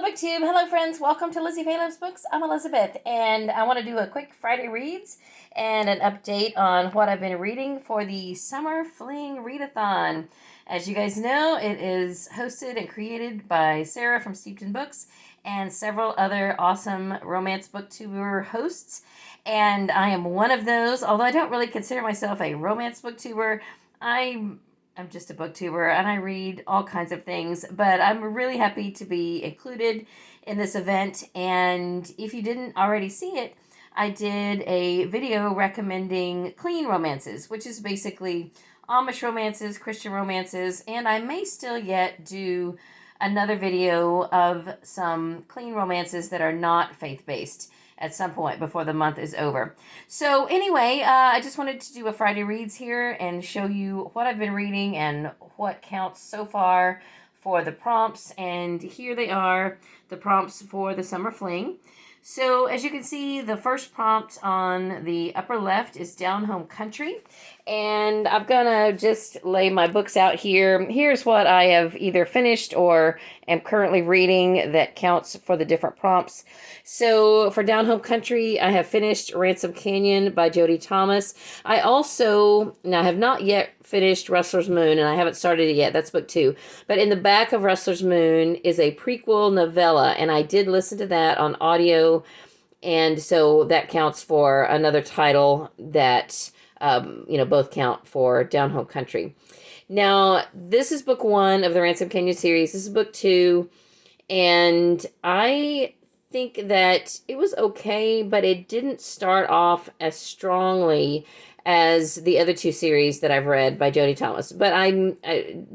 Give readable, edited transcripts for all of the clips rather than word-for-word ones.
BookTube. Hello, friends. Welcome to Lizzie Faye Loves Books. I'm Elizabeth, and I want to do a quick Friday reads and an update on what I've been reading for the Summer Fling readathon. As you guys know, it is hosted and created by Sarah from Steeped in Books and several other awesome romance booktuber hosts, and I am one of those. Although I don't really consider myself a romance booktuber, I'm just a booktuber and I read all kinds of things, but I'm really happy to be included in this event. And if you didn't already see it, I did a video recommending clean romances, which is basically Amish romances, Christian romances, and I may still yet do another video of some clean romances that are not faith-based at some point before the month is over. So anyway, I just wanted to do a Friday Reads here and show you what I've been reading and what counts so far for the prompts. And here they are, the prompts for the Summer Fling. So as you can see, the first prompt on the upper left is Down Home Country. And I'm gonna just lay my books out here. Here's what I have either finished or am currently reading that counts for the different prompts. So for Down Home Country, I have finished Ransom Canyon by Jody Thomas. I also, now I have not yet finished Rustler's Moon, and I haven't started it yet. That's book 2. But in the back of Rustler's Moon is a prequel novella, and I did listen to that on audio, and so that counts for another title that both count for Down Home Country. Now, this is book 1 of the Ransom Canyon series. This is book 2, and I think that it was okay, but it didn't start off as strongly as the other 2 series that I've read by Jody Thomas. But I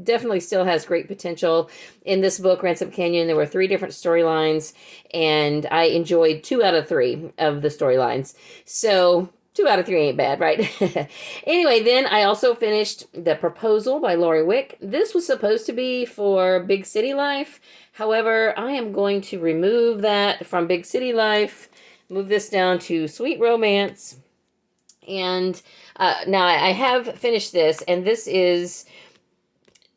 definitely still has great potential. In this book, Ransom Canyon, there were 3 different storylines, and I enjoyed 2 out of 3 of the storylines. So 2 out of 3 ain't bad, right? Anyway, then I also finished The Proposal by Laurie Wick. This was supposed to be for Big City Life. However, I am going to remove that from Big City Life, move this down to Sweet Romance. And now I have finished this, and this is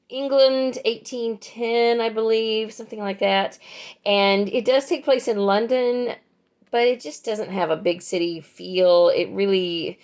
England 1810, I believe, something like that. And it does take place in London, but it just doesn't have a big city feel. It really,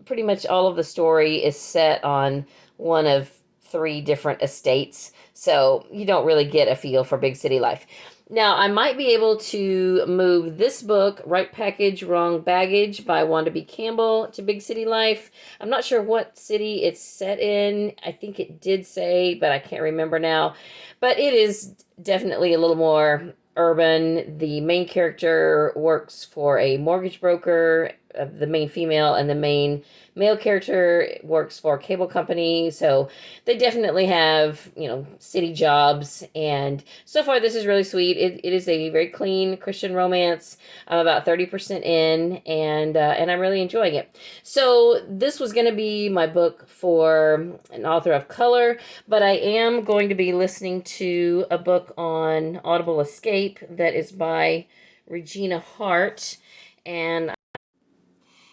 pretty much all of the story is set on one of 3 different estates, so you don't really get a feel for big city life. Now, I might be able to move this book, Right Package, Wrong Baggage by Wanda B. Campbell, to Big City Life. I'm not sure what city it's set in. I think it did say, but I can't remember now. But it is definitely a little more urban. The main character works for a mortgage broker, the main female, and the main male character works for a cable company. So they definitely have, city jobs. And so far, this is really sweet. It is a very clean Christian romance. I'm about 30% in, and I'm really enjoying it. So this was going to be my book for an author of color, but I am going to be listening to a book on Audible Escape that is by Regina Hart, and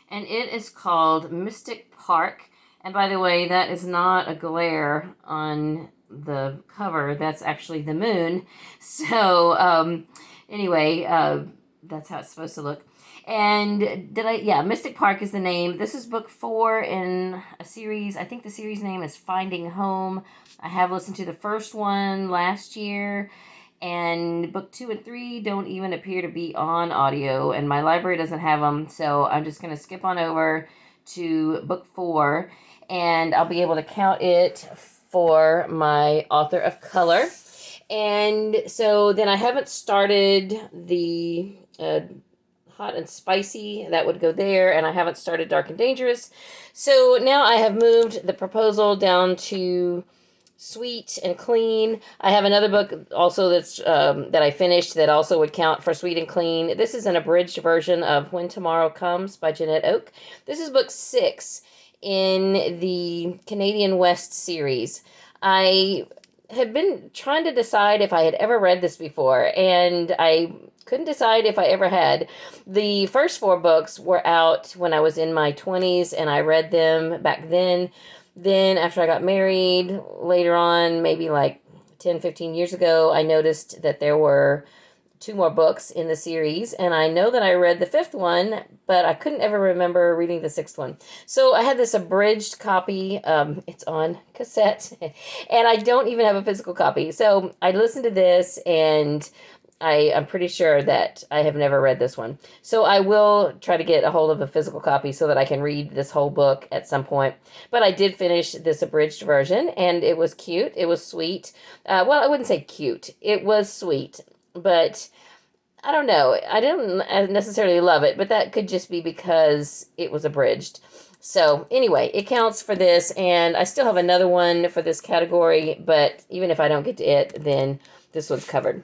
it is called Mystic Park. And by the way, that is not a glare on the cover. That's actually the moon. So anyway, that's how it's supposed to look. And Mystic Park is the name. This is book 4 in a series. I think the series name is Finding Home. I have listened to the first one last year, and book 2 and 3 don't even appear to be on audio, and my library doesn't have them, so I'm just going to skip on over to book 4, and I'll be able to count it for my author of color. And so then I haven't started the Hot and Spicy. That would go there, and I haven't started Dark and Dangerous. So now I have moved The Proposal down to Sweet and Clean. I have another book also that's that I finished that also would count for Sweet and Clean. This is an abridged version of When Tomorrow Comes by Jeanette Oak. This is book 6 in the Canadian West series. I had been trying to decide if I had ever read this before, and I couldn't decide if I ever had. The first 4 books were out when I was in my 20s, and I read them back then. Then after I got married, later on, maybe like 10, 15 years ago, I noticed that there were two more books in the series, and I know that I read the fifth one, but I couldn't ever remember reading the sixth one. So I had this abridged copy. It's on cassette, and I don't even have a physical copy. So I listened to this, and I'm pretty sure that I have never read this one. So I will try to get a hold of a physical copy so that I can read this whole book at some point. But I did finish this abridged version, and it was cute. It was sweet. Well, I wouldn't say cute. It was sweet. But I don't know. I didn't necessarily love it, but that could just be because it was abridged. So anyway, it counts for this, and I still have another one for this category, but even if I don't get to it, then this one's covered.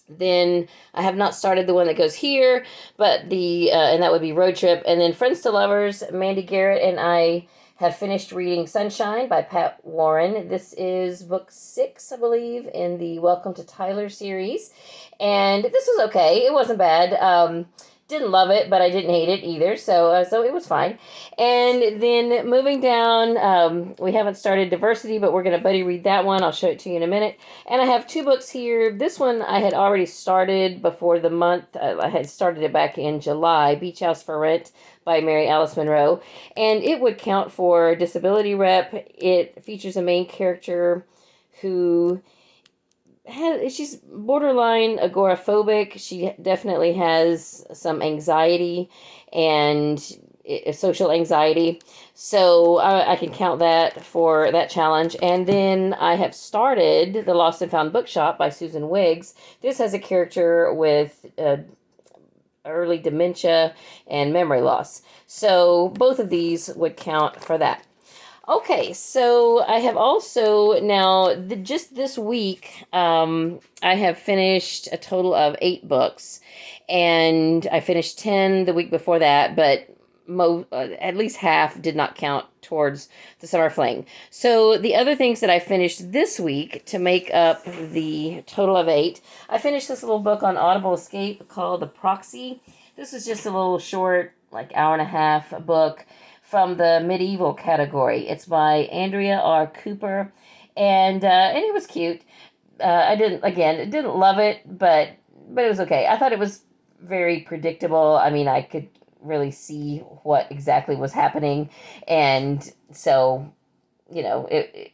Then I have not started the one that goes here, but and that would be Road Trip. And then Friends to Lovers, Mandy Garrett and I have finished reading Sunshine by Pat Warren. This is book 6, I believe, in the Welcome to Tyler series. And this was okay. It wasn't bad. Didn't love it, but I didn't hate it either, so it was fine. And then moving down, we haven't started Diversity, but we're going to buddy read that one. I'll show it to you in a minute. And I have 2 books here. This one I had already started before the month. I had started it back in July, Beach House for Rent by Mary Alice Monroe. And it would count for disability rep. It features a main character who... she's borderline agoraphobic. She definitely has some anxiety and social anxiety. So I can count that for that challenge. And then I have started The Lost and Found Bookshop by Susan Wiggs. This has a character with early dementia and memory loss. So both of these would count for that. Okay, so I have also now, just this week, I have finished a total of 8 books, and I finished 10 the week before that, but at least half did not count towards the Summer Fling. So the other things that I finished this week to make up the total of 8, I finished this little book on Audible Escape called The Proxy. This is just a little short, like hour and a half book from the medieval category. It's by Andrea R. Cooper, and it was cute. I didn't love it, but it was okay. I thought it was very predictable. I mean, I could really see what exactly was happening, and so, it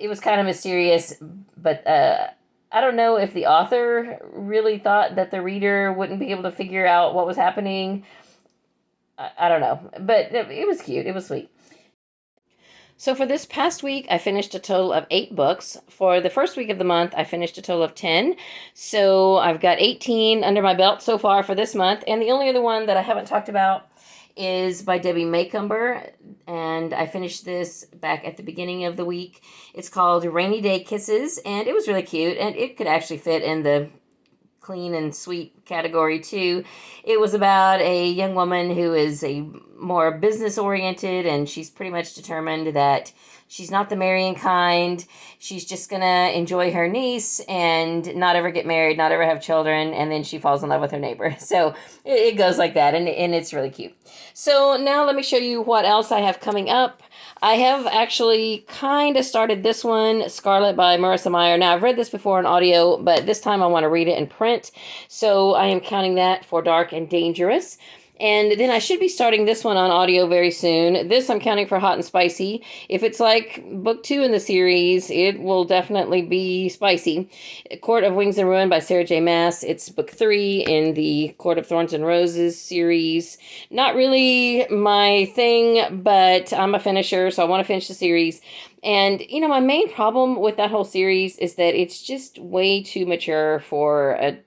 was kind of mysterious, but I don't know if the author really thought that the reader wouldn't be able to figure out what was happening. I don't know, but it was cute. It was sweet. So for this past week, I finished a total of 8 books. For the first week of the month, I finished a total of 10. So I've got 18 under my belt so far for this month. And the only other one that I haven't talked about is by Debbie Maycomber. And I finished this back at the beginning of the week. It's called Rainy Day Kisses, and it was really cute. And it could actually fit in the clean and sweet category too. It was about a young woman who is a more business oriented, and she's pretty much determined that she's not the marrying kind. She's just gonna enjoy her niece and not ever get married, not ever have children, and then she falls in love with her neighbor. So it goes like that, and it's really cute. So now let me show you what else I have coming up. I have actually kind of started this one, Scarlet by Marissa Meyer. Now, I've read this before in audio, but this time I want to read it in print. So I am counting that for Dark and Dangerous. And then I should be starting this one on audio very soon. This I'm counting for Hot and Spicy. If it's like book 2 in the series, it will definitely be spicy. Court of Wings and Ruin by Sarah J. Maas. It's book 3 in the Court of Thorns and Roses series. Not really my thing, but I'm a finisher, so I want to finish the series. And, my main problem with that whole series is that it's just way too mature for a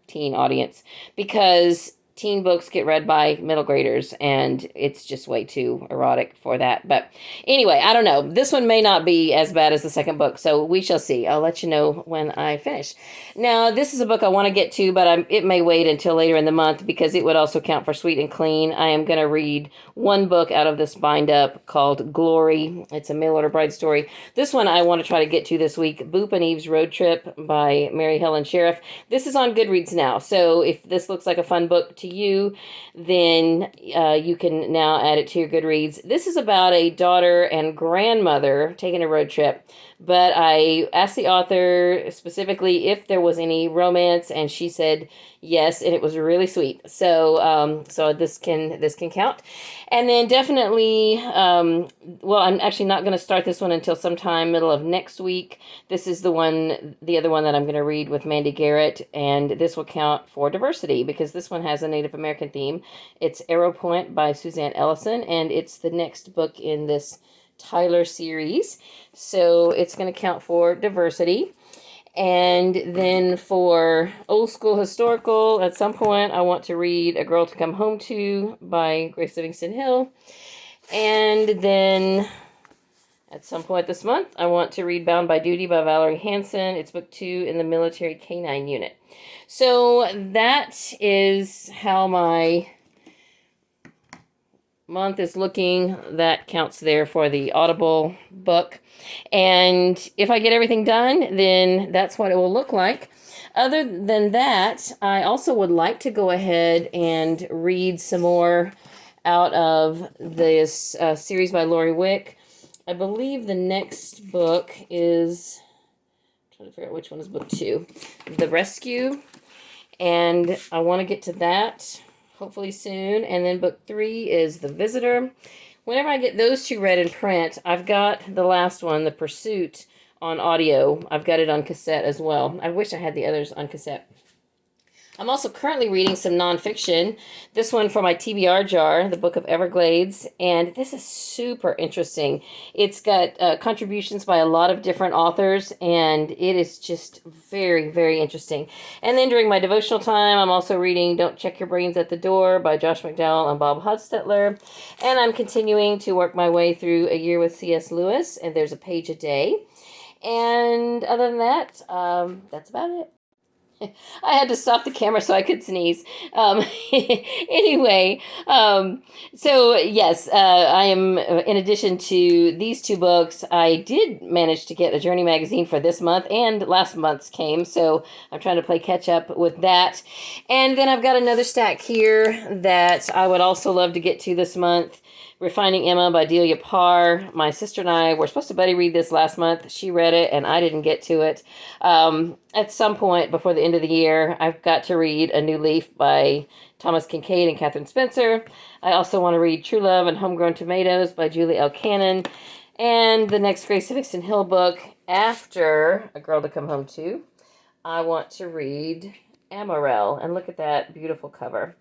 teen audience, because teen books get read by middle graders, and it's just way too erotic for that. But anyway, I don't know. This one may not be as bad as the second book, so we shall see. I'll let you know when I finish. Now, this is a book I want to get to, but it may wait until later in the month, because it would also count for Sweet and Clean. I am going to read one book out of this bind-up called Glory. It's a mail-order bride story. This one I want to try to get to this week, Boop and Eve's Road Trip by Mary Helen Sheriff. This is on Goodreads now, so if this looks like a fun book to you, then you can now add it to your Goodreads. This is about a daughter and grandmother taking a road trip, but I asked the author specifically if there was any romance, and she said yes, and it was really sweet. So so this can count. And then definitely, well, I'm actually not going to start this one until sometime middle of next week. This is the other one that I'm going to read with Mandy Garrett, and this will count for diversity because this one has a Native American theme. It's Arrow Point by Suzanne Ellison, and it's the next book in this Tyler series. So it's going to count for diversity. And then for old school historical, at some point I want to read A Girl to Come Home To by Grace Livingston Hill. And then at some point this month, I want to read Bound by Duty by Valerie Hansen. It's book 2 in the Military Canine Unit. So that is how my month is looking. That counts there for the Audible book. And if I get everything done, then that's what it will look like. Other than that, I also would like to go ahead and read some more out of this series by Laurie Wick. I believe the next book is, I'm trying to figure out which one is book 2, The Rescue. And I want to get to that hopefully soon. And then book 3 is The Visitor. Whenever I get those 2 read in print, I've got the last one, The Pursuit, on audio. I've got it on cassette as well. I wish I had the others on cassette. I'm also currently reading some nonfiction. This one for my TBR jar, the Book of Everglades, and this is super interesting. It's got contributions by a lot of different authors, and it is just very, very interesting. And then during my devotional time, I'm also reading Don't Check Your Brains at the Door by Josh McDowell and Bob Hostetler. And I'm continuing to work my way through A Year with C.S. Lewis, and there's a page a day. And other than that, that's about it. I had to stop the camera so I could sneeze. Anyway, so yes, I am, in addition to these 2 books, I did manage to get a Journey magazine for this month, and last month's came, so I'm trying to play catch up with that. And then I've got another stack here that I would also love to get to this month. Refining Emma by Delia Parr. My sister and I were supposed to buddy read this last month. She read it, and I didn't get to it. At some point before the end of the year, I've got to read A New Leaf by Thomas Kincaid and Catherine Spencer. I also want to read True Love and Homegrown Tomatoes by Julie L. Cannon. And the next Grace Livingston Hill book after A Girl to Come Home To, I want to read Amaral. And look at that beautiful cover.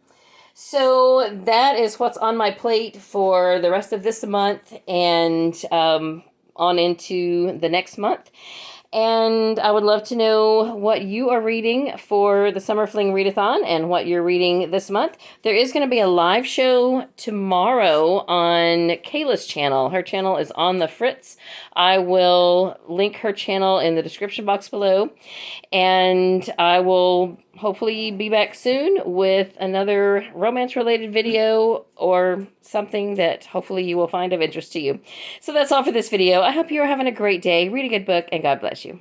So that is what's on my plate for the rest of this month and on into the next month. And I would love to know what you are reading for the Summer Fling Readathon and what you're reading this month. There is going to be a live show tomorrow on Kayla's channel. Her channel is On the Fritz. I will link her channel in the description box below. And I will hopefully be back soon with another romance-related video or something that hopefully you will find of interest to you. So that's all for this video. I hope you are having a great day. Read a good book, and God bless you.